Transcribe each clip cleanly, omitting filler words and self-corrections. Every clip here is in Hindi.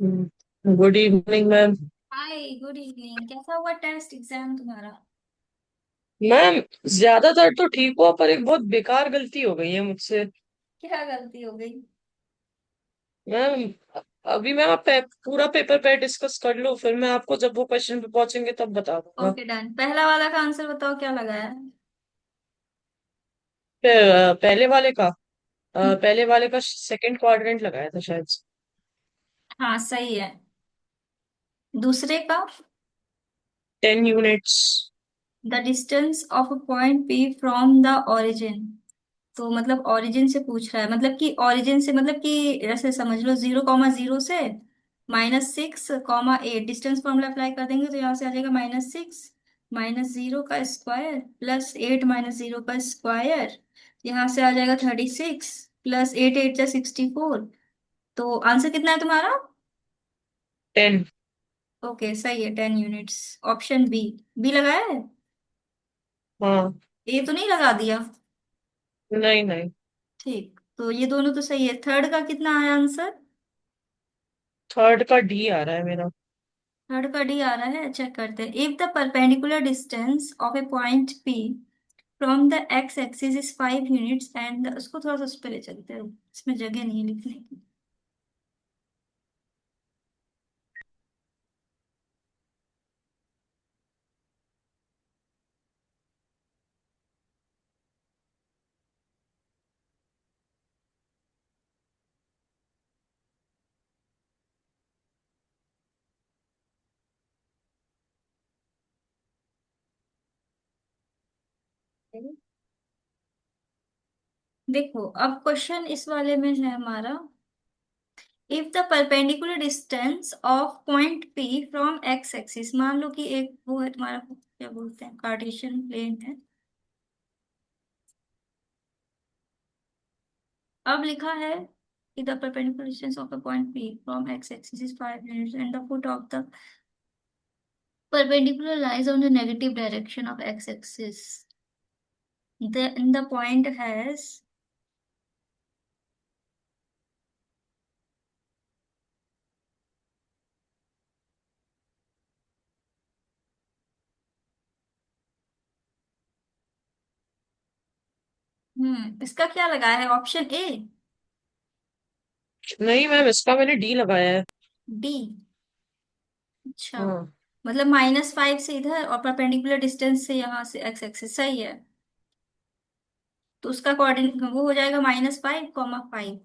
Good evening ma'am. Hi, good evening. कैसा हुआ टेस्ट एग्जाम तुम्हारा? मैम, ज्यादातर तो ठीक हुआ पर एक बहुत बेकार गलती हो गई है मुझसे। क्या गलती हो गई? मैम, अभी मैम आप पूरा पेपर पे डिस्कस कर लो, फिर मैं आपको जब वो क्वेश्चन पे पहुंचेंगे तब बता दूंगा। Okay, done. पहला वाला का आंसर बताओ, क्या लगाया है? फिर हम्म, पहले वाले का सेकंड क्वाड्रेंट लगाया था शायद। हाँ, सही है। दूसरे का? 10 units. The distance of a point P from the origin. तो मतलब ओरिजिन से पूछ रहा है, मतलब कि ओरिजिन से, मतलब कि ऐसे समझ लो, 0,0 से -6,8 डिस्टेंस फॉर्मूला अप्लाई कर देंगे तो यहाँ से आ जाएगा -6 -0 का स्क्वायर +8 -0 का स्क्वायर। यहाँ से आ जाएगा 36 +8 8 जा 64। तो आंसर कितना है तुम्हारा? 10। ओके, सही है, 10 यूनिट्स। Option B. बी लगाया है? हाँ। ए तो नहीं लगा दिया? नहीं नहीं। ठीक, तो ये दोनों तो सही है। थर्ड का कितना आया आंसर? थर्ड का डी आ रहा है मेरा। थर्ड का डी आ रहा है, चेक करते हैं। If the perpendicular distance of A point P from the x axis is 5 units and उसको थोड़ा सा उस पर ले चलते हैं, इसमें जगह नहीं है लिखने की। देखो, अब क्वेश्चन इस वाले में है हमारा। If the perpendicular distance of point P from x axis, मान लो कि एक वो है तुम्हारा, क्या बोलते हैं, कार्टेशियन प्लेन है। अब लिखा है कि the perpendicular distance of a point P from x axis is 5 units and the foot of the perpendicular lies on the negative direction of x-axis. The point has इसका क्या लगाया है? Option A. नहीं मैम, इसका मैंने डी लगाया है। डी। अच्छा, हाँ। मतलब -5 से इधर और परपेंडिकुलर डिस्टेंस से यहाँ से एक्स एक्सिस, सही है। तो उसका कोऑर्डिनेट वो हो जाएगा -5,5।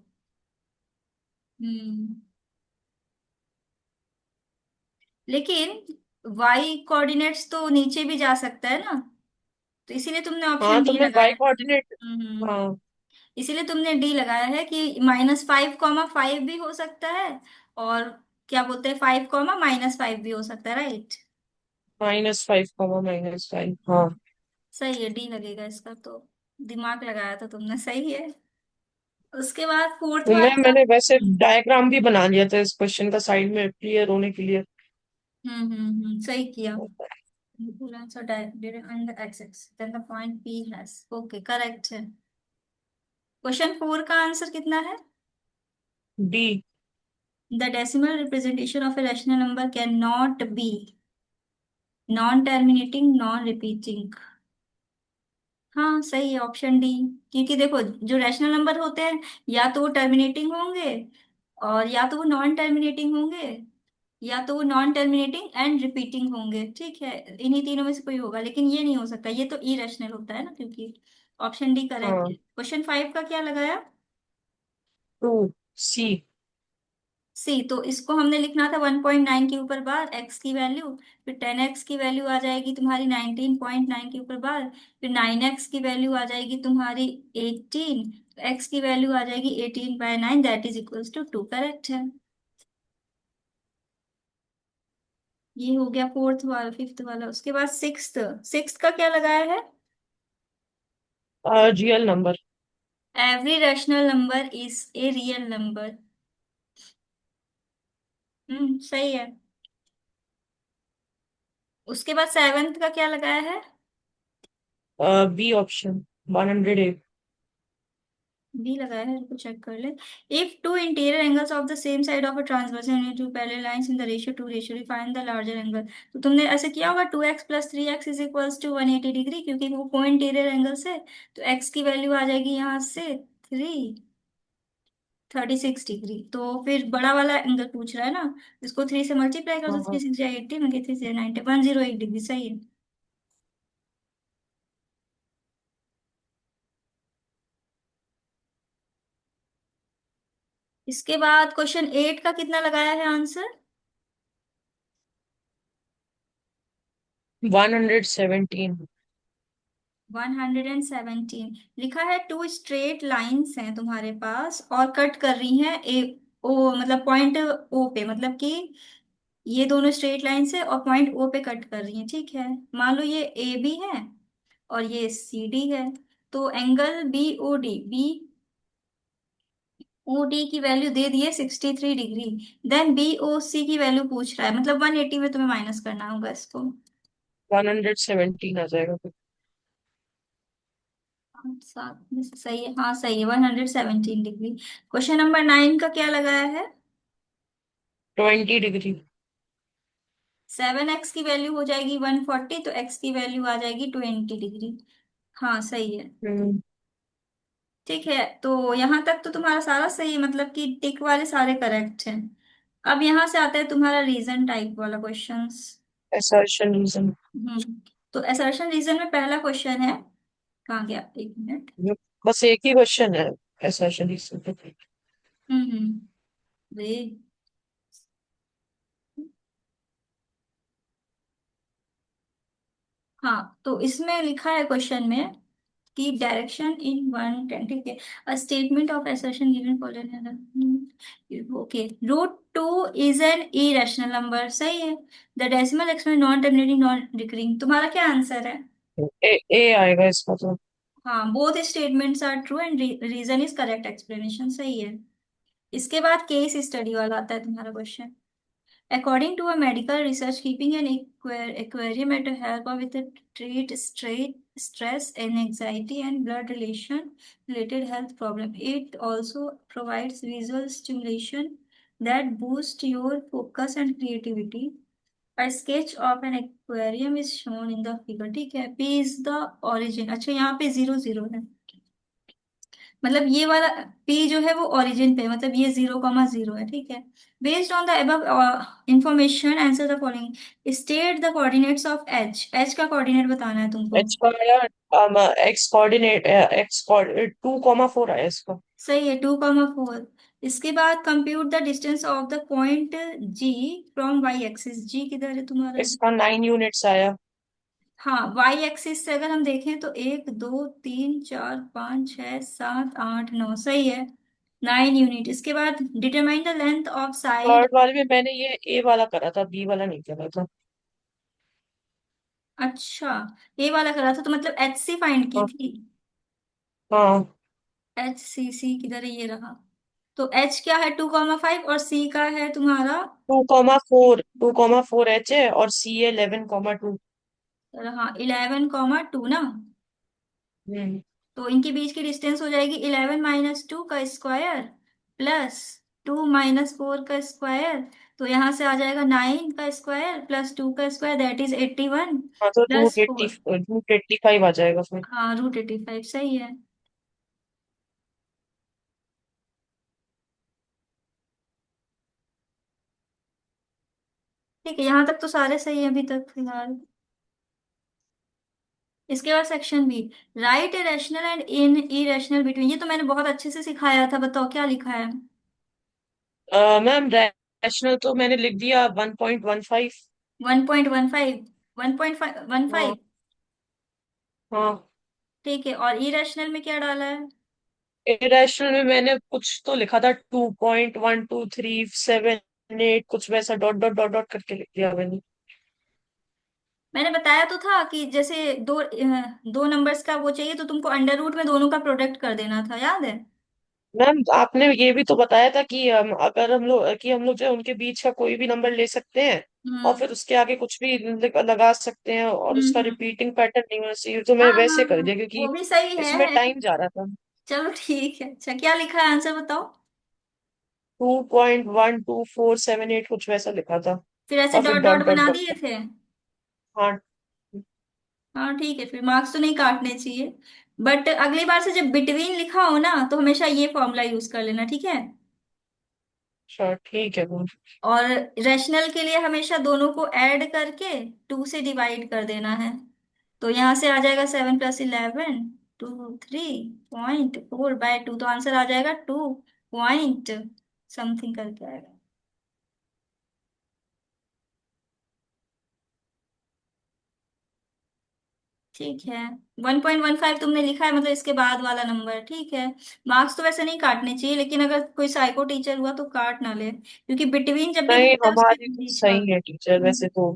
हम्म लेकिन वाई कोऑर्डिनेट्स तो नीचे भी जा सकता है ना, तो इसीलिए तुमने हाँ ऑप्शन तो डी मैं लगाया वाई है। कोऑर्डिनेट। हम्म हाँ। इसीलिए तुमने डी लगाया है कि -5,5 भी हो सकता है, और क्या बोलते हैं, 5,-5 भी हो सकता है, राइट? -5 -5 हाँ। सही है, डी लगेगा इसका तो। दिमाग लगाया था तुमने, सही है। उसके बाद फोर्थ तो वाले का। मैंने वैसे डायग्राम भी बना लिया था इस क्वेश्चन का साइड में क्लियर होने के लिए। सही किया। Full answer during on the x-axis, then the point P has. Okay, correct है। क्वेश्चन 4 का आंसर कितना है? D. The decimal representation of a rational number cannot be non-terminating, non-repeating। हाँ, सही है, ऑप्शन डी। क्योंकि देखो, जो रैशनल नंबर होते हैं, या तो वो टर्मिनेटिंग होंगे, और या तो वो नॉन टर्मिनेटिंग होंगे, या तो वो नॉन टर्मिनेटिंग एंड रिपीटिंग होंगे। ठीक है, इन्हीं तीनों में से कोई होगा, लेकिन ये नहीं हो सकता, ये तो इरेशनल होता है ना, क्योंकि ऑप्शन डी करेक्ट है। हाँ। क्वेश्चन 5 का क्या लगाया? टू। सी। सी। तो इसको हमने लिखना था 1.9 के ऊपर बार एक्स की वैल्यू, फिर 10x की वैल्यू आ जाएगी तुम्हारी 19.9 के ऊपर बार, फिर 9x की वैल्यू आ जाएगी तुम्हारी 18, एक्स की वैल्यू आ जाएगी 18/9, that is equals to 2। Correct है। ये हो गया फोर्थ वाला, फिफ्थ वाला। उसके बाद सिक्स्थ। सिक्स्थ का क्या लगाया है? Real number. Every rational number is a real number. सही है। उसके बाद सेवेंथ का क्या लगाया है? B option. 108। बी लगाया है, रुको चेक कर ले। If two interior angles of the same side of a transverse unit to parallel lines in the ratio to ratio find the larger angle. तो तुमने ऐसे किया होगा 2x+3x is equals to 180 degree, क्योंकि वो को इंटीरियर एंगल्स है। तो x की वैल्यू आ जाएगी यहाँ से 36 डिग्री। तो फिर बड़ा वाला एंगल पूछ रहा है ना, इसको 3 से मल्टीप्लाई कर दो, थ्री हाँ। सिक्स 80, मैं 3 से 90, 108 डिग्री, सही है। इसके बाद क्वेश्चन 8 का कितना लगाया है आंसर? 117। 117 लिखा है। टू स्ट्रेट लाइंस हैं तुम्हारे पास और कट कर रही हैं ए ओ, मतलब पॉइंट ओ पे, मतलब कि ये दोनों स्ट्रेट लाइंस है और पॉइंट ओ पे कट कर रही हैं, ठीक है। मान लो ये ए बी है और ये सी डी है। तो एंगल बी ओ डी की वैल्यू दे दी है 63 डिग्री। देन बी ओ सी की वैल्यू पूछ रहा है, मतलब 180 में तुम्हें माइनस करना होगा इसको। 117 आ जाएगा फिर। सात में से सही है, हाँ सही है, 117 डिग्री। क्वेश्चन नंबर 9 का क्या लगाया है? 20 डिग्री। 7x की वैल्यू हो जाएगी 140, तो x की वैल्यू आ जाएगी 20 डिग्री। हाँ सही है। हम्म। ठीक है, तो यहाँ तक तो तुम्हारा सारा सही है, मतलब कि टिक वाले सारे करेक्ट हैं। अब यहाँ से आता है तुम्हारा रीजन टाइप वाला क्वेश्चंस। Assertion reason. तो असर्शन रीजन में पहला क्वेश्चन है, कहाँ गया, एक मिनट। बस एक ही क्वेश्चन है असर्शन रीजन। हम्म। वे हाँ, तो इसमें लिखा है क्वेश्चन में कि डायरेक्शन इन 110, ठीक है। A statement of assertion given following, okay. √2 is an irrational number, सही है। The decimal exponent non terminating non recurring, तुम्हारा क्या आंसर है? ए आएगा इसका तो। हाँ, both statements are true and reason is correct explanation, सही है। इसके बाद केस स्टडी वाला आता है तुम्हारा question. According to a medical research, keeping an aquarium at a help with a treat stress and anxiety and blood relation related health problem. It also provides visual stimulation that boosts your focus and creativity. A sketch of an aquarium is shown in the figure. ठीक है, P is the origin। अच्छा, यहाँ पे 0 0 है, मतलब ये वाला P जो है वो ओरिजिन पे है, मतलब ये 0 0 है, ठीक है। Based on the above information answer the following. State the coordinates of H. H का कोऑर्डिनेट बताना है तुमको। एच का आया एक्स कोऑर्डिनेट, एक्स 2,4 आया इसका। सही है, 2 4। इसके बाद compute the distance of the point G from Y axis. G किधर है तुम्हारा? इसका 9 यूनिट्स आया। हाँ, वाई एक्सिस से अगर हम देखें तो 1 2 3 4 5 6 7 8 9, सही है, 9 यूनिट। इसके बाद determine the length of side. Third वाले में मैंने ये ए वाला करा था, बी वाला नहीं करा था। अच्छा, ए वाला करा था, तो मतलब एच सी फाइंड की हाँ। थी। हाँ। HCC किधर है, ये रहा। तो एच क्या है 2 5 और सी का है तुम्हारा। 2,4 एच है और सी 11,2। हाँ, 11 2 ना। हम्म। तो इनके बीच की डिस्टेंस हो जाएगी 11 - 2 का स्क्वायर प्लस 2 - 4 का स्क्वायर। तो यहाँ से आ जाएगा 9 का स्क्वायर प्लस 2 का स्क्वायर, दैट इज 81 हाँ तो प्लस 4। रूट 85 आ जाएगा फिर। हाँ, √85, सही है। ठीक है, यहाँ तक तो सारे सही है अभी तक फिलहाल। इसके बाद section B, right a rational and in irrational between. ये तो मैंने बहुत अच्छे से सिखाया था, बताओ क्या लिखा है? मैम रैशनल तो मैंने लिख दिया 1.15। 1.15, 1.15। हाँ। हाँ। ठीक है, और इरेशनल में क्या डाला है? इरेशनल में मैंने कुछ तो लिखा था 2.12378, कुछ वैसा डॉट डॉट डॉट डॉट करके लिख दिया मैंने। मैंने बताया तो था कि जैसे दो नंबर्स का वो चाहिए तो तुमको अंडर रूट में दोनों का प्रोडक्ट कर देना था, याद है? मैम आपने ये भी तो बताया था कि अगर हम लोग जो है उनके बीच का कोई भी नंबर ले सकते हैं और हम्म फिर उसके आगे कुछ भी लगा सकते हैं और उसका हम्म। रिपीटिंग पैटर्न नहीं होना चाहिए, तो हाँ मैंने हाँ वैसे कर हाँ, दिया वो क्योंकि भी सही इसमें है। टाइम जा रहा था। चलो ठीक है, अच्छा क्या लिखा है आंसर बताओ। 2.12478 कुछ वैसा लिखा था। फिर ऐसे और फिर डॉट डॉट डॉट डॉट बना डॉट। दिए थे। हाँ। हाँ ठीक है, फिर मार्क्स तो नहीं काटने चाहिए। बट अगली बार से जब बिटवीन लिखा हो ना तो हमेशा ये फॉर्मूला यूज कर लेना, ठीक है। अच्छा ठीक है मैम। और रैशनल के लिए हमेशा दोनों को ऐड करके 2 से डिवाइड कर देना है। तो यहाँ से आ जाएगा 7 + 11, 3.4/2, तो आंसर आ जाएगा 2 पॉइंट समथिंग करके आएगा। ठीक है, 1.15 तुमने लिखा है, मतलब इसके बाद वाला नंबर, ठीक है। मार्क्स तो वैसे नहीं काटने चाहिए, लेकिन अगर कोई साइको टीचर हुआ तो काट ना ले, क्योंकि बिटवीन जब भी नहीं, बोलता है उसके हमारी तो बीच में। सही है टीचर वैसे तो।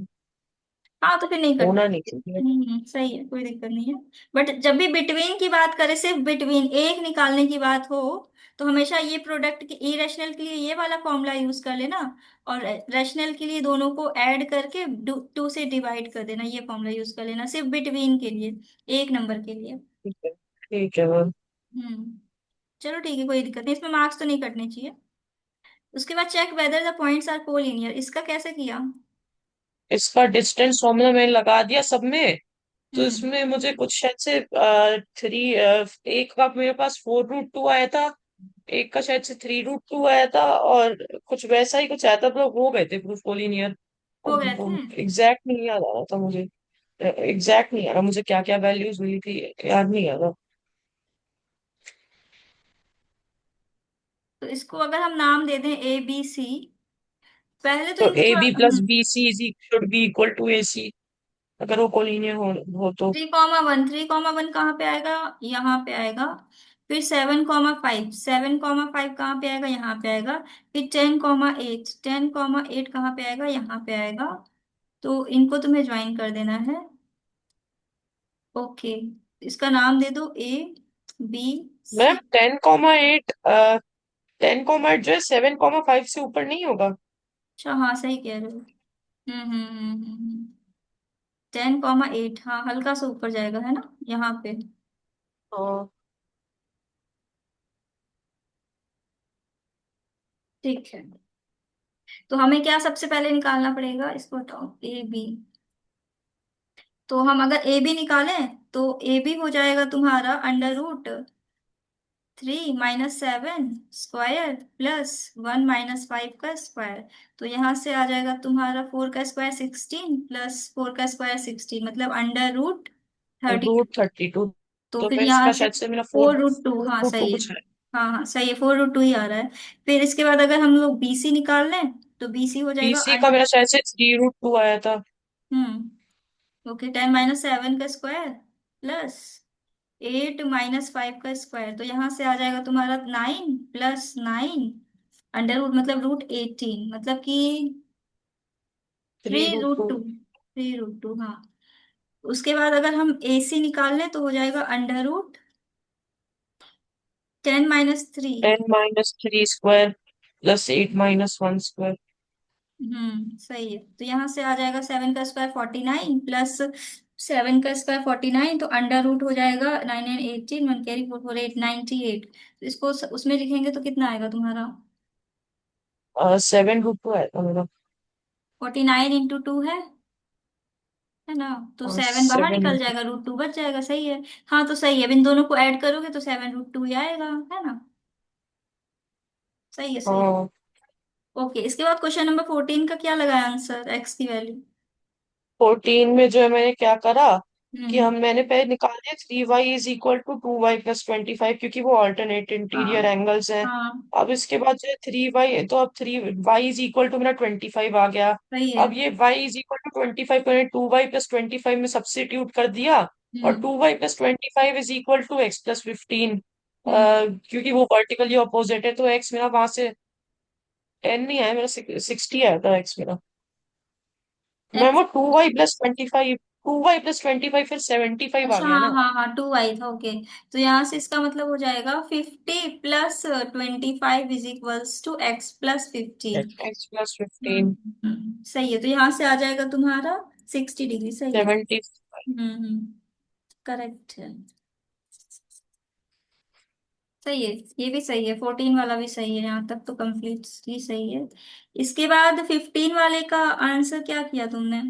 हाँ तो फिर नहीं कटना होना नहीं चाहिए। चाहिए। सही है, कोई दिक्कत नहीं है। बट जब भी बिटवीन की बात करें, सिर्फ बिटवीन एक निकालने की बात हो, तो हमेशा ये प्रोडक्ट के इरेशनल के लिए ये वाला फॉर्मूला यूज कर लेना, और रैशनल के लिए दोनों को ऐड करके 2 से डिवाइड कर देना, ये फॉर्मूला यूज कर लेना सिर्फ बिटवीन के लिए, एक नंबर के लिए। ठीक है मैम। हम्म। चलो ठीक है, कोई दिक्कत नहीं, इसमें मार्क्स तो नहीं कटने चाहिए। उसके बाद check whether the points are collinear, इसका कैसे किया। इसका डिस्टेंस फॉर्मूला मैंने लगा दिया सब में। तो हम्म। इसमें मुझे कुछ शायद से थ्री, एक का मेरे पास 4√2 आया था। एक का शायद से 3√2 आया था, और कुछ वैसा ही कुछ आया था, तो हो गए थे प्रूफ कोलिनियर। हो गए थे। एग्जैक्ट नहीं याद आ रहा था मुझे। एग्जैक्ट नहीं आ रहा मुझे, क्या क्या वैल्यूज मिली थी याद नहीं आ रहा। तो इसको अगर हम नाम दे दें ABC, पहले तो तो इनको ए थोड़ा B plus B C is should be equal to A C, अगर वो कोलिनियर हो तो। 3,1, 3,1 कहाँ पे आएगा, यहाँ पे आएगा। फिर 7,5, 7,5 कहाँ पे आएगा, यहाँ पे आएगा। फिर 10,8, 10,8 कहाँ पे आएगा, यहाँ पे आएगा। तो इनको तुम्हें ज्वाइन कर देना है। ओके, इसका नाम दे दो मैम ABC। 10,8, 10,8 जो है 7,5 से ऊपर नहीं होगा। अच्छा हाँ, सही कह रहे हो। 10,8, हाँ हल्का सा ऊपर जाएगा है ना, यहाँ पे। हाँ। ठीक है, तो हमें क्या सबसे पहले निकालना पड़ेगा, इसको हटाओ, AB। तो हम अगर AB निकालें तो AB हो जाएगा तुम्हारा √3 - 7 स्क्वायर +1 - 5 का स्क्वायर। तो यहाँ से आ जाएगा तुम्हारा 4 का स्क्वायर 16 +4 का स्क्वायर 16, मतलब √32। √32। तो तो फिर मैं यहाँ इसका से शायद से मेरा four four root two four हाँ रूट टू सही है। कुछ है। हाँ हाँ सही है, 4√2 ही आ रहा है। फिर इसके बाद अगर हम लोग BC निकाल लें तो BC हो जाएगा बीसी का मेरा अंडर। शायद से 3√2 आया था। ओके, 10 - 7 का स्क्वायर +8 - 5 का स्क्वायर, तो यहाँ से आ जाएगा तुम्हारा 9 + 9 अंडर रूट, मतलब √18, मतलब कि three three root root two two 3√2, हाँ। उसके बाद अगर हम AC निकाल लें तो हो जाएगा √10 - 3। 10 - 3 स्क्वायर +8 - 1 स्क्वायर। सही है, तो यहाँ से आ जाएगा 7 का स्क्वायर 49 +7 का स्क्वायर 49, तो अंडर रूट हो जाएगा 9 9 18, 1 कैरी 4 4 8 98। तो इसको उसमें लिखेंगे तो कितना आएगा तुम्हारा। 7√2 आया था मेरा। 49 × 2 है ना, तो और 7 बाहर सेवन निकल जाएगा, √2 बच जाएगा, सही है। हाँ तो सही है, अब इन दोनों को ऐड करोगे तो 7√2 ही आएगा, है ना। सही है सही। हाँ। ओके, इसके बाद क्वेश्चन नंबर 14 का क्या लगाया आंसर, एक्स की वैल्यू। 14 में जो है मैंने क्या करा कि हम्म। हम मैंने पहले निकाल दिया 3y = 2y + 25, क्योंकि वो ऑल्टरनेट इंटीरियर हाँ एंगल्स हैं। हाँ अब इसके बाद जो है 3y, तो अब 3y = मेरा 25 आ गया। सही है। अब ये y = 25 मैंने 2y + 25 में सब्स्टिट्यूट कर दिया। और हम्म 2y + 25 = x + 15। हम्म। क्योंकि वो वर्टिकली अपोजिट है, तो x मेरा वहां से 10 नहीं आया, मेरा 60 आया था x मेरा। मैं एक्स। वो 2y + 25 फिर 75 आ अच्छा गया हाँ ना। हाँ हाँ, 2 आई था, ओके। तो यहाँ से इसका मतलब हो जाएगा 50 + 25 = x + 15। x + 15। सही है, तो यहाँ से आ जाएगा तुम्हारा 60 डिग्री, सही है। 70। हम्म। करेक्ट है। सही है, ये भी सही है, 14 वाला भी सही है, यहाँ तक तो कंप्लीट ही सही है। इसके बाद 15 वाले का आंसर क्या किया तुमने?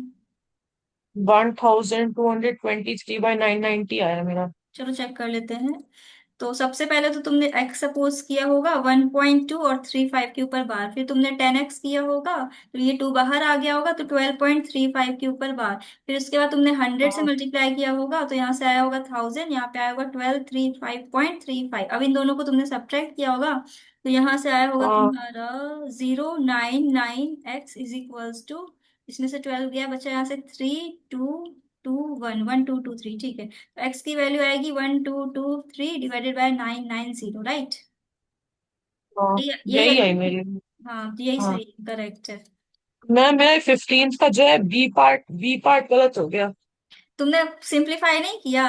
1223/990 आया मेरा। चलो चेक कर लेते हैं। तो सबसे पहले तो तुमने एक्स सपोज किया होगा 1.2 और 3 5 के ऊपर बार, फिर तुमने 10x किया होगा, तो ये 2 बाहर आ गया होगा, तो 12.35 के ऊपर बार। फिर उसके बाद तुमने 100 से हाँ मल्टीप्लाई किया होगा, तो यहाँ से आया होगा 1000, यहाँ पे आया होगा 1235.35। अब इन दोनों को तुमने सब्ट्रैक्ट किया होगा, तो यहाँ से आया होगा हाँ तुम्हारा 099x इज इक्वल्स टू, इसमें से 12 गया, बचा यहाँ से 3 2 2 1 1 2 2 3, ठीक है। एक्स की वैल्यू आएगी 1223 डिवाइडेड बाय 990, राइट? हाँ, यही यही आई है ना? मेरी। हाँ, तो यही हाँ, सही करेक्ट है। मैं 15 का जो है बी पार्ट गलत हो गया। तुमने सिंप्लीफाई नहीं किया?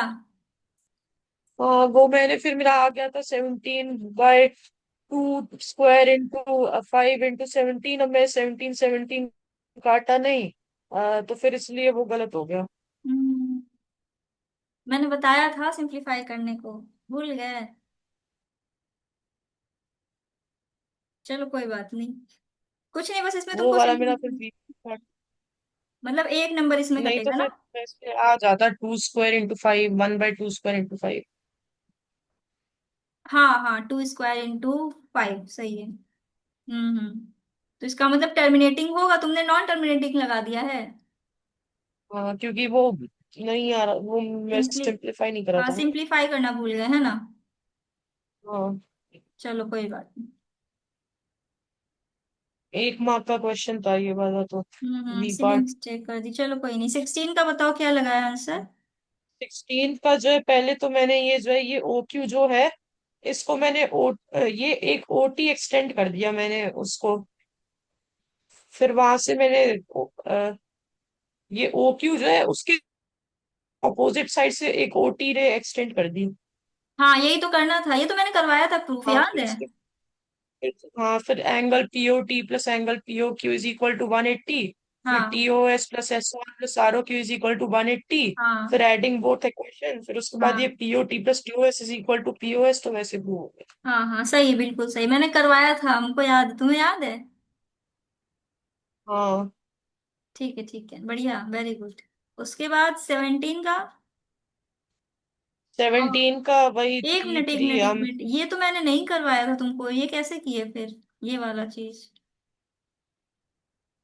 हाँ, वो मैंने फिर मेरा आ गया था 17/2 इंटू 5 इंटू 17। अब मैं 17 काटा नहीं, तो फिर इसलिए वो गलत हो गया। हम्म, मैंने बताया था सिंप्लीफाई करने को, भूल गए? चलो कोई बात नहीं, कुछ नहीं, बस इसमें वो तुमको वाला मेरा फिर सिंपल, बी पार्ट। मतलब एक नंबर इसमें नहीं तो कटेगा फिर ना। वैसे आ जाता 2 स्क्वायर इंटू 5, 1/2 स्क्वायर इंटू 5। हाँ हाँ, 2 स्क्वायर इंटू 5 सही है। तो इसका मतलब टर्मिनेटिंग होगा, तुमने नॉन टर्मिनेटिंग लगा दिया है। हाँ, क्योंकि वो नहीं आ रहा, वो वैसे सिंपली, सिंप्लीफाई नहीं करा हाँ था। सिंप्लीफाई करना भूल गए है ना। हाँ, चलो कोई बात नहीं। 1 मार्क का क्वेश्चन था ये वाला तो। Be silly part. मिस्टेक कर दी, चलो कोई नहीं। 16 का बताओ क्या लगाया आंसर? 16 का जो है, पहले तो मैंने ये जो है ये ओ क्यू जो है, इसको मैंने ये एक ओ टी एक्सटेंड कर दिया मैंने उसको। फिर वहां से मैंने ये ओ क्यू जो है उसके अपोजिट साइड से एक ओ टी रे एक्सटेंड कर दी। हाँ यही तो करना था, ये तो मैंने करवाया था प्रूफ, हाँ, याद फिर है? उसके हाँ, फिर angle PO T plus angle PO Q is equal to 180। फिर हाँ T O S plus S one plus R O Q is equal to 180। फिर हाँ एडिंग बोथ इक्वेशन, फिर उसके बाद ये हाँ PO T plus T O S is equal to PO S, तो वैसे प्रूव हो गया। हाँ हाँ, सही है, बिल्कुल सही, मैंने करवाया था, हमको याद है, तुम्हें याद है? हाँ, ठीक है, बढ़िया, वेरी गुड। उसके बाद 17 का। और 17 का वही एक थ्री मिनट एक थ्री मिनट एक हम। मिनट, ये तो मैंने नहीं करवाया था तुमको, ये कैसे किए फिर, ये वाला चीज?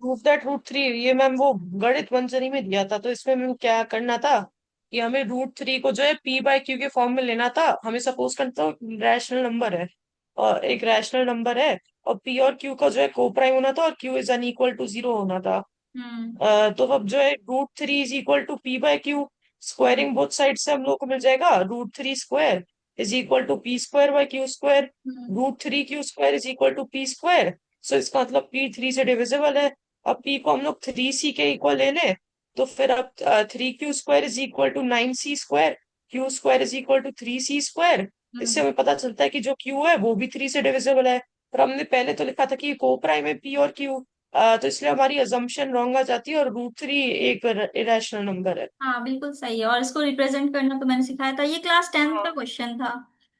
प्रूफ दैट रूट 3, ये मैम वो गणित मंजरी में दिया था, तो इसमें मैम क्या करना था कि हमें रूट 3 को जो है पी बाय क्यू के फॉर्म में लेना था। हमें सपोज करता हूँ रैशनल नंबर है, और एक रैशनल नंबर है, और पी और क्यू का जो है को प्राइम होना था, और क्यू इज अनइक्वल टू 0 होना था। हम्म तो अब जो है root 3 is equal to P by Q, hmm squaring both side से हम लोग को मिल जाएगा root 3 square is equal to P square by Q square. Hmm root 3 Q square is equal to P square. So इसका मतलब पी 3 से डिविजिबल है। अब पी को हम लोग 3 सी के इक्वल ले लें, तो फिर अब 3 Q square is equal to 9 C square, Q square is equal to 3 C square. इससे हम्म। हमें पता चलता है कि जो क्यू है वो भी 3 से डिविजिबल है। पर हमने पहले तो लिखा था कि को प्राइम है पी और क्यू, तो इसलिए हमारी अजम्पशन रॉन्ग आ जाती है, और रूट 3 एक इरेशनल नंबर है। हाँ बिल्कुल सही है, और इसको रिप्रेजेंट करना तो मैंने सिखाया था, ये क्लास 10th का हाँ, क्वेश्चन था,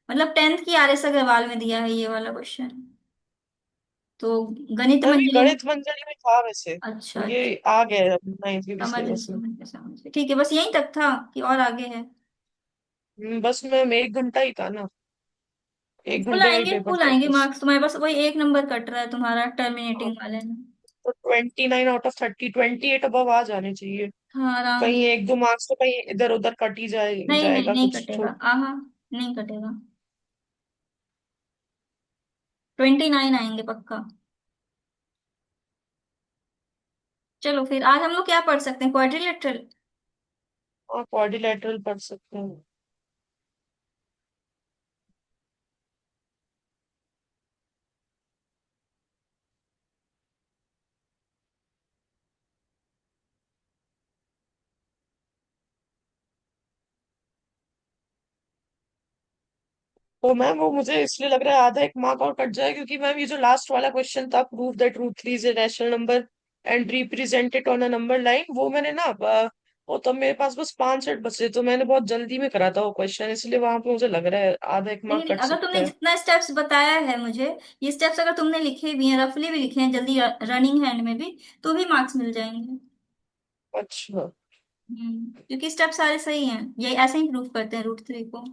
मतलब 10th की आर एस अग्रवाल में दिया है ये वाला क्वेश्चन। तो गणित तभी मंजरी में। गणित मंजरी में था वैसे। अच्छा ये अच्छा, आ गया 9th के समझ गए सिलेबस में। समझ गए समझ गए, ठीक है, बस यहीं तक था कि और आगे है? बस मैम 1 घंटा ही था ना, 1 घंटे में ही पेपर फुल था आएंगे बस। मार्क्स तुम्हारे पास, वही एक नंबर कट रहा है तुम्हारा हाँ, टर्मिनेटिंग वाले में। तो 29/30, 28 अब आ जाने चाहिए। हाँ आराम कहीं से। 1 2 मार्क्स तो कहीं इधर उधर कट ही नहीं नहीं जाएगा नहीं कुछ कटेगा, छोट। आहा, नहीं कटेगा, 29 आएंगे पक्का। चलो फिर आज हम लोग क्या पढ़ सकते हैं, क्वाड्रिलेटरल? हाँ, क्वाड्रिलेटरल पढ़ सकते हैं। तो मैम वो मुझे इसलिए लग रहा है आधा 1 मार्क और कट जाए, क्योंकि मैम ये जो लास्ट वाला क्वेश्चन था, prove that root 3 is a rational number and represent it on a number line, वो मैंने ना और तब मेरे पास बस 5 सेट बचे, तो मैंने बहुत जल्दी में करा था वो क्वेश्चन, इसलिए वहां पे मुझे लग रहा है आधा एक नहीं मार्क नहीं, कट अगर सकता तुमने है। जितना स्टेप्स बताया है मुझे, ये स्टेप्स अगर तुमने लिखे भी हैं, रफली भी लिखे हैं, जल्दी रनिंग हैंड में भी, तो भी मार्क्स मिल जाएंगे। अच्छा। क्योंकि स्टेप सारे सही हैं, ये ऐसे ही प्रूव करते हैं रूट थ्री को।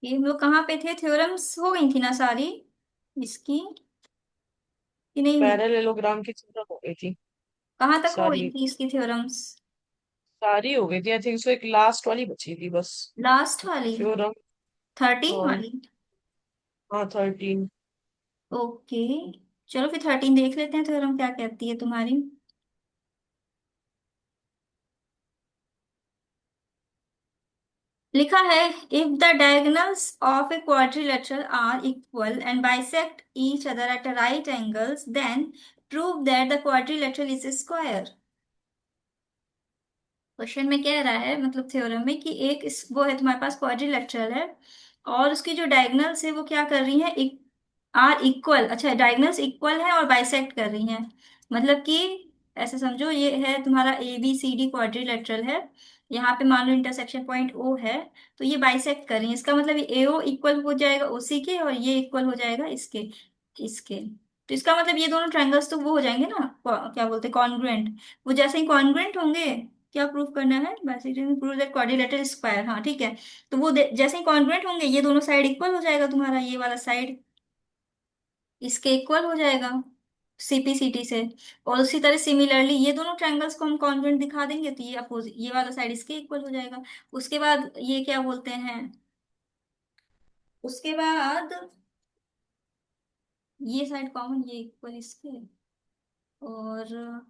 ये हम लोग कहाँ पे थे, थ्योरम्स हो गई थी ना सारी इसकी, कि नहीं हुई? पैरेललोग्राम की चिंता हो गई थी कहाँ तक हो गई सारी। थी इसकी थ्योरम्स? सारी हो गई थी आई थिंक सो, एक लास्ट वाली बची थी बस। लास्ट वाली, थ्योरम। 13 हाँ। वाली? हाँ 13। ओके, चलो फिर 13 देख लेते हैं थ्योरम क्या कहती है तुम्हारी। लिखा है, if the diagonals of a quadrilateral are equal and bisect each other at right angles, then prove that the quadrilateral is square. Question में कह रहा है, मतलब थ्योरम में, कि एक वो है तुम्हारे पास क्वाड्रिलेटरल है, और उसकी जो डायगोनल्स है वो क्या कर रही है, आर इक्वल, अच्छा डायगोनल्स इक्वल है और बाइसेक्ट कर रही हैं। मतलब कि ऐसे समझो, ये है तुम्हारा A B C D quadrilateral है, यहाँ पे मान लो इंटरसेक्शन पॉइंट ओ है, तो ये बाइसेक्ट कर रही है, इसका मतलब ये ए ओ इक्वल हो जाएगा ओसी के, और ये इक्वल हो जाएगा इसके, इसके। तो इसका मतलब ये दोनों ट्रायंगल्स तो वो हो जाएंगे ना, क्या बोलते हैं, कॉन्ग्रुएंट। वो जैसे ही कॉन्ग्रुएंट होंगे, क्या प्रूफ करना है, bisecting prove that quadrilateral square, हाँ ठीक है। तो वो जैसे ही कॉन्ग्रुएंट होंगे, ये दोनों साइड इक्वल हो जाएगा, तुम्हारा ये वाला साइड इसके इक्वल हो जाएगा सीपीसीटी से। और उसी तरह सिमिलरली ये दोनों ट्रायंगल्स को हम कॉन्ग्रुएंट दिखा देंगे, तो ये अपोजिट, ये वाला साइड इसके इक्वल हो जाएगा। उसके बाद ये क्या बोलते हैं, उसके बाद ये साइड कॉमन, ये इक्वल इसके, और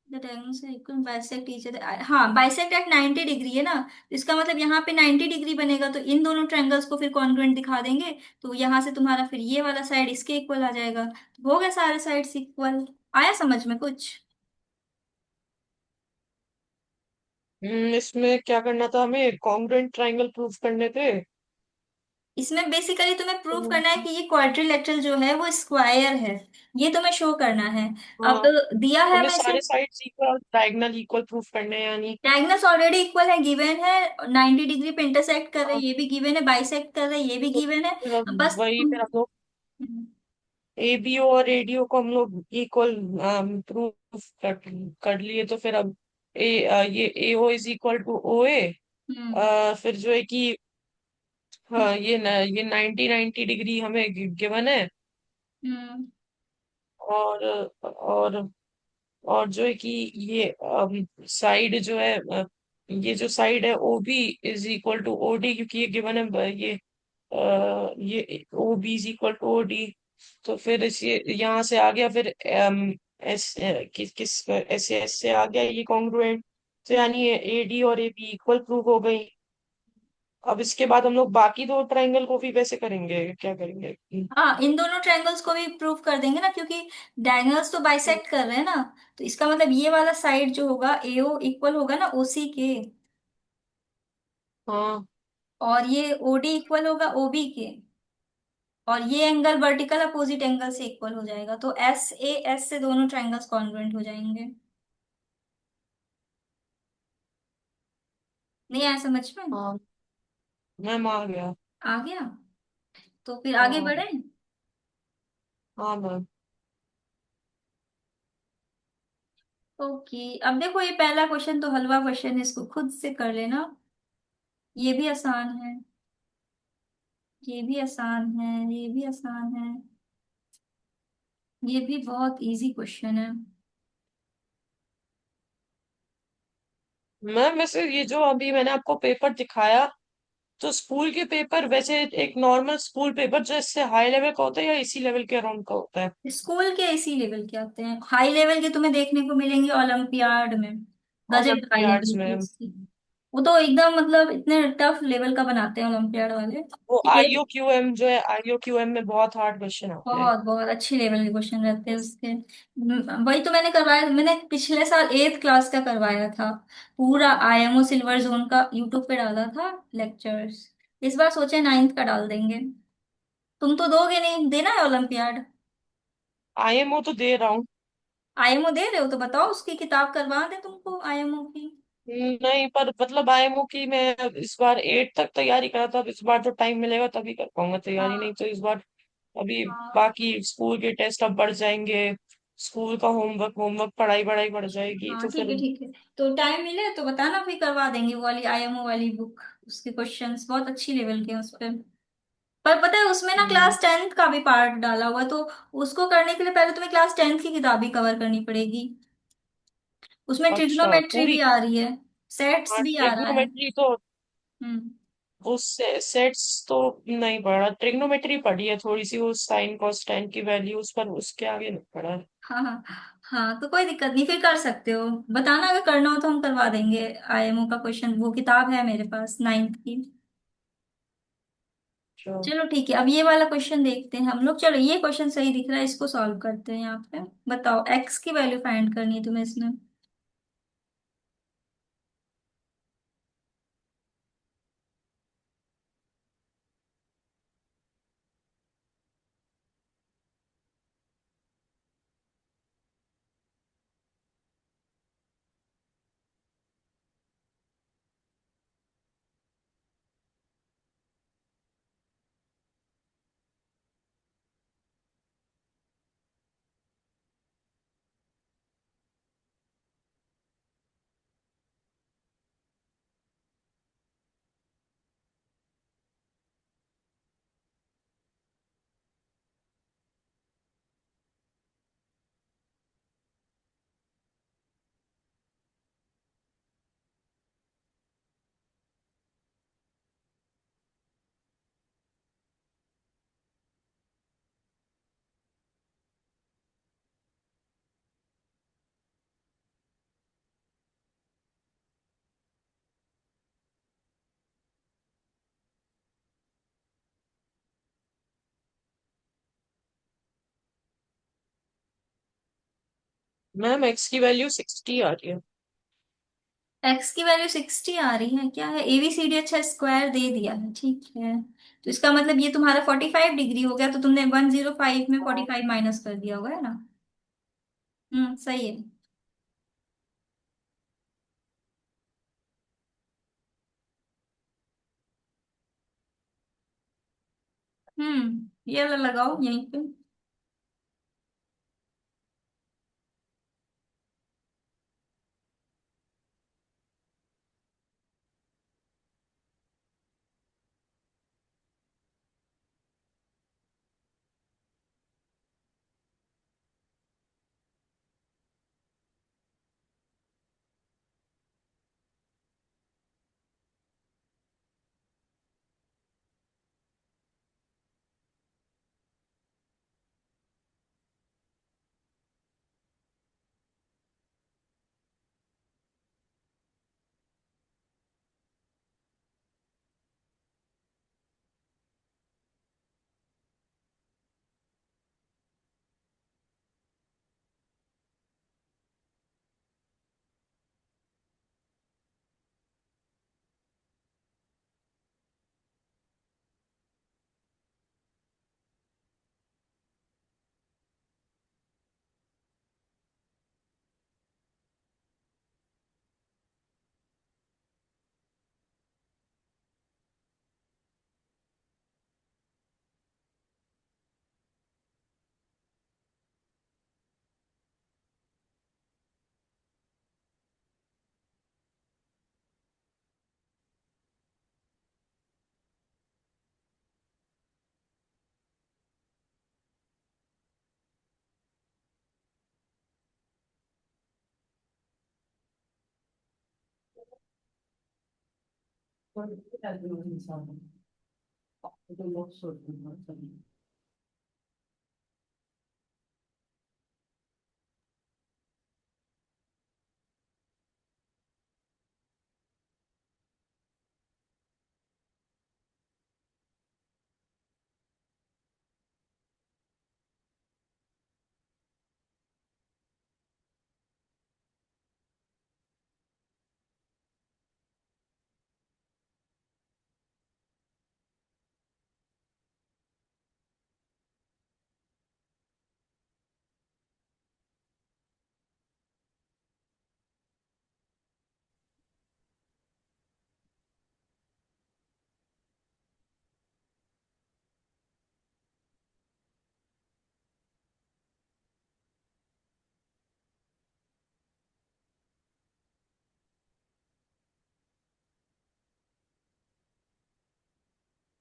the diagonals are equal bisect each other, हाँ बाइसेक्ट एट 90 डिग्री है ना, तो इसका मतलब यहाँ पे 90 डिग्री बनेगा, तो इन दोनों ट्रायंगल्स को फिर कॉन्ग्रुएंट दिखा देंगे, तो यहाँ से तुम्हारा फिर ये वाला साइड इसके इक्वल आ जाएगा, तो हो गया सारे साइड्स इक्वल। आया समझ में कुछ? इसमें क्या करना था हमें, कॉन्ग्रुएंट ट्रायंगल प्रूफ करने थे। इसमें बेसिकली तुम्हें प्रूव तो करना है कि ये क्वाड्रिलेटरल जो है वो स्क्वायर है, ये तुम्हें शो करना है। अब हाँ, दिया है हमें हमें इसे, सारे sides equal, diagonal equal proof करने हैं यानी। डायगोनल्स ऑलरेडी इक्वल है, गिवन है, 90 डिग्री पे इंटरसेक्ट कर रहे हैं, हाँ, ये भी गिवन है, बाइसेक्ट कर रहे हैं, ये भी तो गिवन है। फिर अब हम बस वही, फिर हम लोग एबीओ और एडीओ को हम लोग इक्वल प्रूफ कर लिए, तो फिर अब ये AO is equal to O A. Hmm फिर जो है कि हाँ, ये 90 डिग्री हमें गिवन है। हम्म और और जो है कि ये साइड जो है, ये जो साइड है O B is equal to O D, क्योंकि ये गिवन है ये O B is equal to O D. तो फिर इस ये यहाँ से आ गया, फिर किस एस से आ गया ये कॉन्ग्रुएंट। तो यानी ए डी और ए बी इक्वल प्रूव हो गई। अब इसके बाद हम लोग बाकी दो ट्रायंगल को भी वैसे करेंगे, क्या करेंगे? हाँ, इन दोनों ट्रायंगल्स को भी प्रूव कर देंगे ना, क्योंकि डायगोनल्स तो बाइसेक्ट कर रहे हैं ना, तो इसका मतलब ये वाला साइड जो होगा एओ इक्वल होगा ना ओसी के, हाँ। और ये ओडी इक्वल होगा ओबी के, और ये एंगल वर्टिकल अपोजिट एंगल से इक्वल हो जाएगा, तो एस ए एस से दोनों ट्रायंगल्स कॉन्ग्रुएंट हो जाएंगे। नहीं आया समझ में? हाँ मैम आ गया। आ गया, तो फिर आगे हाँ। बढ़े। हाँ मैम। ओके, अब देखो ये पहला क्वेश्चन तो हलवा क्वेश्चन है, इसको खुद से कर लेना, ये भी आसान है, ये भी आसान है, ये भी आसान है, ये भी बहुत इजी क्वेश्चन है। मैम वैसे ये जो अभी मैंने आपको पेपर दिखाया, तो स्कूल के पेपर वैसे एक नॉर्मल स्कूल पेपर जो इससे हाई लेवल का होता है या इसी लेवल के अराउंड का होता है? स्कूल के इसी लेवल के आते हैं, हाई लेवल के तुम्हें देखने को मिलेंगे ओलंपियाड में। गजब हाई ओलंपियाड्स लेवल की में? उसकी। वो तो एकदम मतलब इतने टफ लेवल का बनाते हैं ओलंपियाड वाले वो कि आईओ क्यू एम जो है, आईओ क्यू एम में बहुत हार्ड क्वेश्चन आते हैं। बहुत बहुत अच्छी लेवल के क्वेश्चन रहते हैं उसके। वही तो मैंने करवाया, मैंने पिछले साल 8th क्लास का करवाया था। पूरा आईएमओ सिल्वर जोन का यूट्यूब पे डाला था लेक्चर्स। इस बार सोचे 9th का डाल देंगे। तुम तो दोगे नहीं, देना है ओलंपियाड? आईएमओ तो दे रहा हूँ। आईएमओ दे रहे हो तो बताओ, उसकी किताब करवा दे तुमको आईएमओ की। नहीं, पर मतलब आईएमओ की मैं इस बार 8 तक तैयारी करा था, अब इस बार तो टाइम मिलेगा तभी कर पाऊंगा तैयारी, नहीं हाँ तो इस बार अभी हाँ बाकी स्कूल के टेस्ट अब बढ़ जाएंगे। स्कूल का होमवर्क होमवर्क पढ़ाई बढ़ाई बढ़ जाएगी हाँ, तो ठीक फिर। है ठीक है। तो टाइम मिले तो बताना, फिर करवा देंगे वो वाली आईएमओ वाली बुक। उसके क्वेश्चंस बहुत अच्छी लेवल के हैं उस पे। पर पता है उसमें ना हम्म, क्लास 10th का भी पार्ट डाला हुआ है, तो उसको करने के लिए पहले तुम्हें क्लास 10th की किताब ही कवर करनी पड़ेगी। उसमें अच्छा ट्रिग्नोमेट्री भी पूरी। आ रही है, सेट्स हाँ, भी आ रहा है। ट्रिग्नोमेट्री तो हम्म। वो सेट्स तो नहीं पढ़ा, ट्रिग्नोमेट्री पढ़ी है थोड़ी सी, वो साइन कोसाइन की वैल्यूज, पर उसके आगे नहीं पढ़ा है। हाँ हाँ हाँ, तो कोई दिक्कत नहीं, फिर कर सकते हो। बताना अगर करना हो तो हम करवा देंगे। आईएमओ का क्वेश्चन वो किताब है मेरे पास 9th की। अच्छा। चलो ठीक है, अब ये वाला क्वेश्चन देखते हैं हम लोग। चलो ये क्वेश्चन सही दिख रहा है, इसको सॉल्व करते हैं यहाँ पे। बताओ, एक्स की वैल्यू फाइंड करनी है तुम्हें इसमें। मैम एक्स की वैल्यू 60 आ रही है। एक्स की वैल्यू 60 आ रही है, क्या है एबीसीडी, अच्छा स्क्वायर दे दिया है, ठीक है। तो इसका मतलब ये तुम्हारा 45 डिग्री हो गया, तो तुमने 105 में हाँ। 45 माइनस कर दिया होगा, है ना? सही है। ये वाला लगाओ यहीं पे।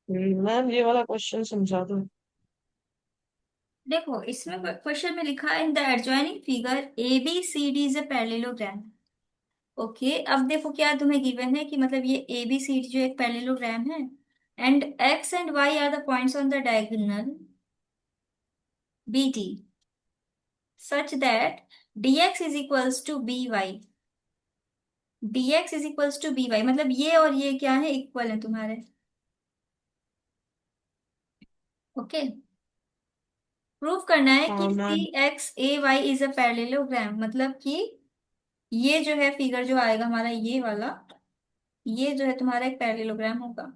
मैम ये वाला क्वेश्चन समझा दो। देखो इसमें क्वेश्चन में लिखा है in the adjoining figure A B C D is a parallelogram. Okay, अब देखो क्या तुम्हें गिवन है कि मतलब ये ए बी सी डी जो एक पैरेललोग्राम है, and X and Y are the points on the diagonal B D such that dx is equals to B Y. dx is equals to B Y मतलब ये और ये क्या है, इक्वल है तुम्हारे। ओके, प्रूव करना है कि हाँ see ma'am. X A Y is a parallelogram, मतलब कि ये जो है फिगर जो आएगा हमारा ये वाला, ये जो है तुम्हारा एक पैरेललोग्राम होगा।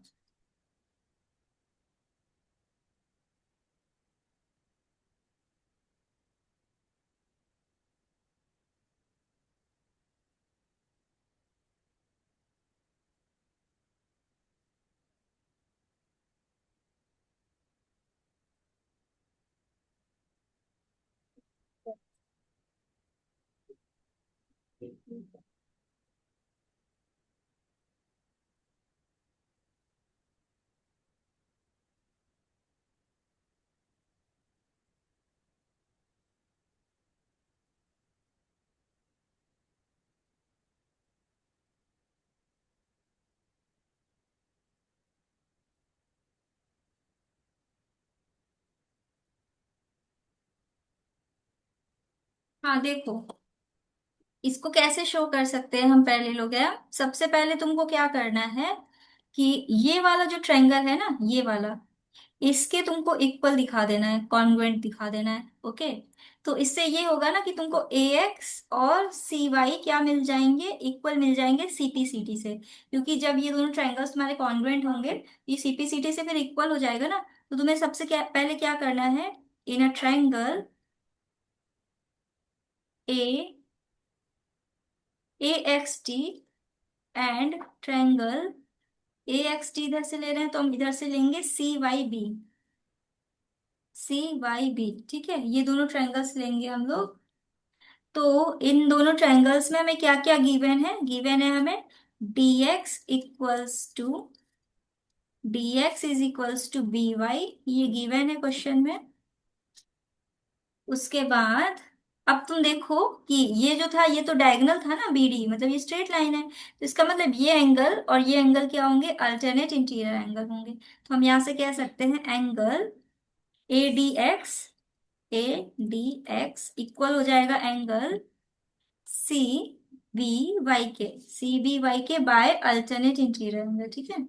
हाँ देखो, इसको कैसे शो कर सकते हैं हम पैरेललोग्राम। सबसे पहले तुमको क्या करना है कि ये वाला जो ट्रायंगल है ना, ये वाला, इसके तुमको इक्वल दिखा देना है, कॉन्ग्रुएंट दिखा देना है। ओके, तो इससे ये होगा ना कि तुमको ए एक्स और सी वाई क्या मिल जाएंगे, इक्वल मिल जाएंगे सीपी सीटी से। क्योंकि जब ये दोनों ट्रायंगल्स तुम्हारे कॉन्ग्रुएंट होंगे, ये सीपी सीटी से फिर इक्वल हो जाएगा ना। तो तुम्हें सबसे क्या पहले क्या करना है, in a triangle A A X T and triangle A X T इधर से ले रहे हैं तो हम इधर से लेंगे सी वाई बी। सी वाई बी, ठीक है, ये दोनों ट्रायंगल्स लेंगे हम लोग। तो इन दोनों ट्रायंगल्स में हमें क्या क्या गिवन है, गिवन है हमें dx equals to dx is equals to B Y, ये गिवन है क्वेश्चन में। उसके बाद अब तुम देखो कि ये जो था ये तो डायगोनल था ना, बीडी मतलब ये स्ट्रेट लाइन है, तो इसका मतलब ये एंगल और ये एंगल क्या होंगे, अल्टरनेट इंटीरियर एंगल होंगे। तो हम यहाँ से कह सकते हैं angle A D x, A D x equal हो जाएगा एंगल सी बी वाई के, सी बी वाई के बाय अल्टरनेट इंटीरियर एंगल, ठीक है,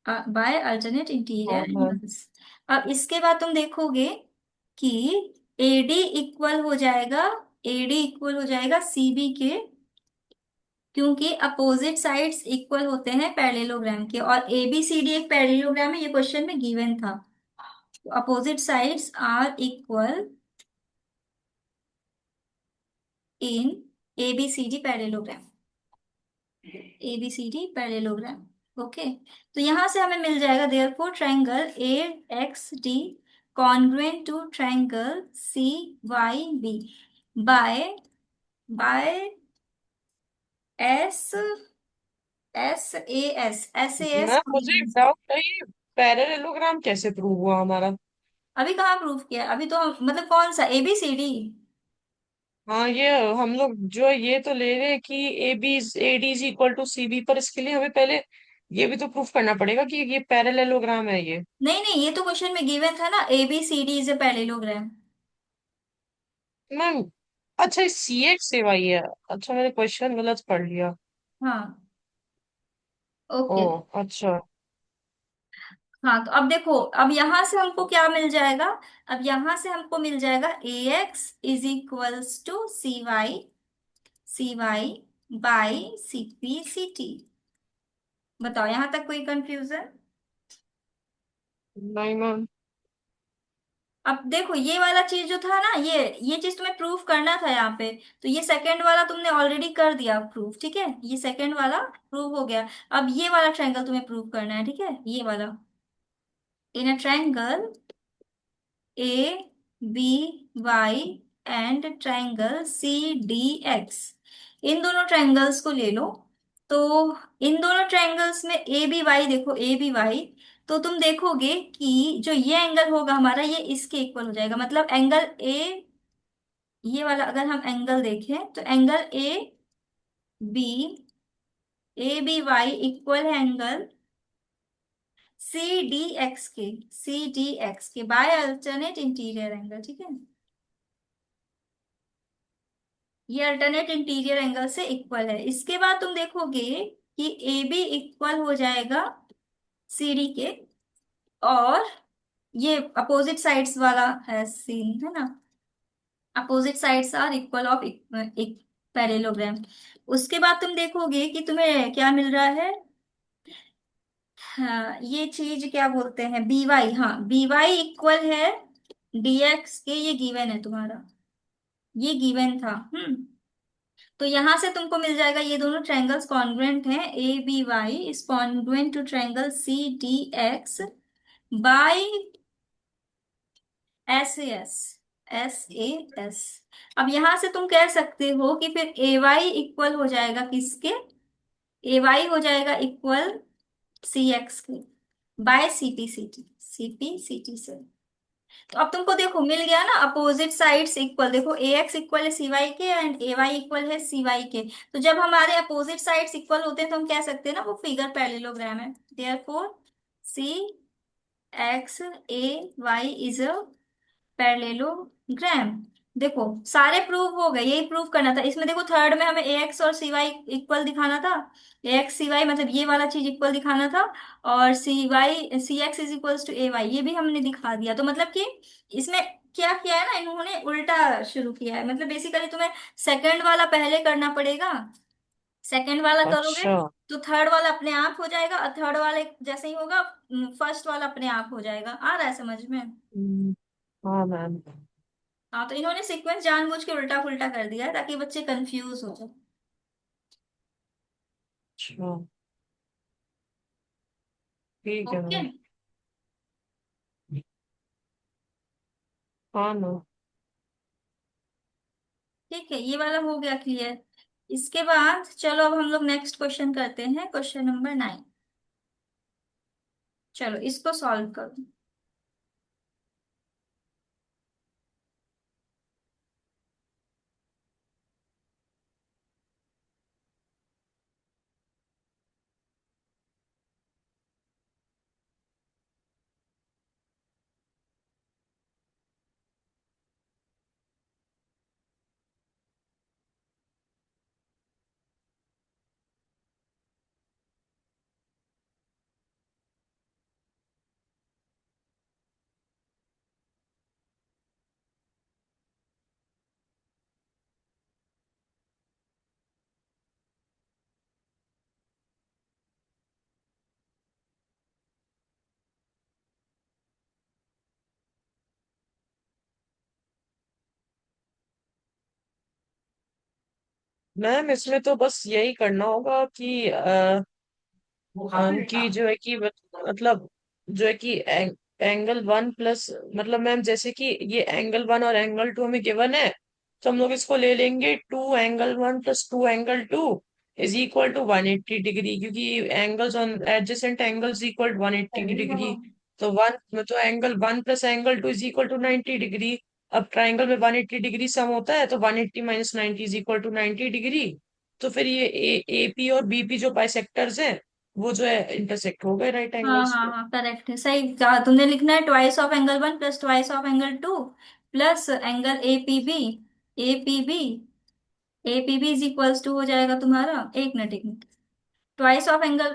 बाय अल्टरनेट हाँ इंटीरियर मैम। एंगल्स। अब इसके बाद तुम देखोगे कि एडी इक्वल हो जाएगा, एडी इक्वल हो जाएगा सीबी के, क्योंकि अपोजिट साइड्स इक्वल होते हैं पैरेललोग्राम के, और एबीसीडी एक पैरेललोग्राम है, ये क्वेश्चन में गिवन था। Opposite sides are equal in ABCD parallelogram, ABCD parallelogram. Okay, तो यहां से हमें मिल जाएगा therefore triangle A X D congruent to triangle C Y B by by S S A S S A S. Ma'am मुझे एक डाउट है, ये पैरेललोग्राम कैसे प्रूव हुआ हमारा? अभी कहाँ प्रूफ किया, अभी तो मतलब कौन सा एबीसीडी, हाँ, ये हम लोग जो है ये तो ले रहे हैं कि AD is equal to CB, पर इसके लिए हमें पहले ये भी तो प्रूफ करना पड़ेगा कि ये पैरेललोग्राम है ये। नहीं नहीं, ये तो क्वेश्चन में गिवन था ना, ABCD is a parallelogram. Ma'am, अच्छा, ये CX AY है। अच्छा, मैंने क्वेश्चन गलत पढ़ लिया। हाँ। ओ, ओके। अच्छा। हाँ, तो अब देखो, अब यहां से हमको क्या मिल जाएगा? अब यहां से हमको मिल जाएगा AX is equals to C Y by CP CT। बताओ, यहां तक कोई कंफ्यूजन? नहीं मैम। अब देखो, ये वाला चीज जो था ना, ये चीज तुम्हें प्रूफ करना था यहाँ पे। तो ये सेकंड वाला तुमने ऑलरेडी कर दिया प्रूफ, ठीक है, ये सेकंड वाला प्रूफ हो गया। अब ये वाला ट्रायंगल तुम्हें प्रूफ करना है, ठीक है, ये वाला। In a triangle ABY and triangle CDX, इन दोनों ट्रायंगल्स को ले लो। तो इन दोनों ट्रायंगल्स में ABY, देखो ABY, तो तुम देखोगे कि जो ये एंगल होगा हमारा, ये इसके इक्वल हो जाएगा। मतलब एंगल ए, ये वाला अगर हम एंगल देखें तो एंगल AB इक्वल है एंगल सी डी एक्स के बाय अल्टरनेट इंटीरियर एंगल, ठीक है। ये अल्टरनेट इंटीरियर एंगल से इक्वल है। इसके बाद तुम देखोगे कि AB इक्वल हो जाएगा CD के, और ये अपोजिट साइड्स वाला है सीन, है ना। Opposite sides are equal of एक पैरेललोग्राम। उसके बाद तुम देखोगे कि तुम्हें क्या मिल रहा है। हाँ, ये चीज क्या बोलते हैं, BY, हाँ BY इक्वल है DX के, ये गिवन है तुम्हारा, ये गिवन था। तो यहां से तुमको मिल जाएगा, ये दोनों ट्रायंगल्स कॉन्ग्रुएंट हैं, ABY is congruent to triangle CDX by SAS। अब यहां से तुम कह सकते हो कि फिर AY इक्वल हो जाएगा किसके? AY हो जाएगा इक्वल CX के बाय CP CT से। तो अब तुमको देखो मिल गया ना, अपोजिट साइड्स इक्वल। देखो AX इक्वल है CY के एंड AY इक्वल है CY के। तो जब हमारे अपोजिट साइड्स इक्वल होते हैं तो हम कह सकते हैं ना वो फिगर पैरेललोग्राम है। Therefore CXAY is a parallelogram. देखो, सारे प्रूव हो गए, यही प्रूव करना था। इसमें देखो थर्ड में हमें AX और CY इक्वल दिखाना था। AX CY मतलब ये वाला चीज इक्वल दिखाना था। और CX is equals to AY, ये भी हमने दिखा दिया। तो मतलब कि इसमें क्या किया है ना, इन्होंने उल्टा शुरू किया है। मतलब बेसिकली तुम्हें सेकंड वाला पहले करना पड़ेगा। सेकंड वाला करोगे अच्छा। तो थर्ड वाला अपने आप हो जाएगा, और थर्ड वाले जैसे ही होगा फर्स्ट वाला अपने आप हो जाएगा। आ रहा है समझ में? हम्म, हाँ मैम। हाँ, तो इन्होंने सीक्वेंस जानबूझ के उल्टा पुल्टा कर दिया है ताकि बच्चे कंफ्यूज हो जाए। अच्छा, ठीक है ओके। मैम। हाँ मैम। ठीक है, ये वाला हो गया क्लियर। इसके बाद चलो अब हम लोग नेक्स्ट क्वेश्चन करते हैं, क्वेश्चन नंबर 9। चलो इसको सॉल्व करो। मैम, इसमें तो बस यही करना होगा कि कि जो है कि मतलब जो है कि एंगल वन प्लस, मतलब मैम जैसे कि ये एंगल वन और एंगल टू हमें गिवन है, तो हम लोग इसको ले लेंगे 2 angle 1 plus 2 angle 2 is equal to 180 degree, क्योंकि angles on adjacent angles equal 180 degree. तो angle 1 plus angle 2 is equal to 90 degree. अब ट्राइंगल में 180 डिग्री सम होता है, तो 180 minus 90 is equal to 90 degree. तो फिर ये ए पी और बीपी जो बाइसेक्टर्स हैं, वो जो है इंटरसेक्ट हो गए राइट हाँ एंगल्स हाँ पे। हाँ, करेक्ट है, सही कहा तुमने। लिखना है twice of angle one plus twice of angle two plus angle A P B. A P B A P B is equals to हो जाएगा तुम्हारा, एक मिनट एक मिनट, ट्वाइस ऑफ एंगल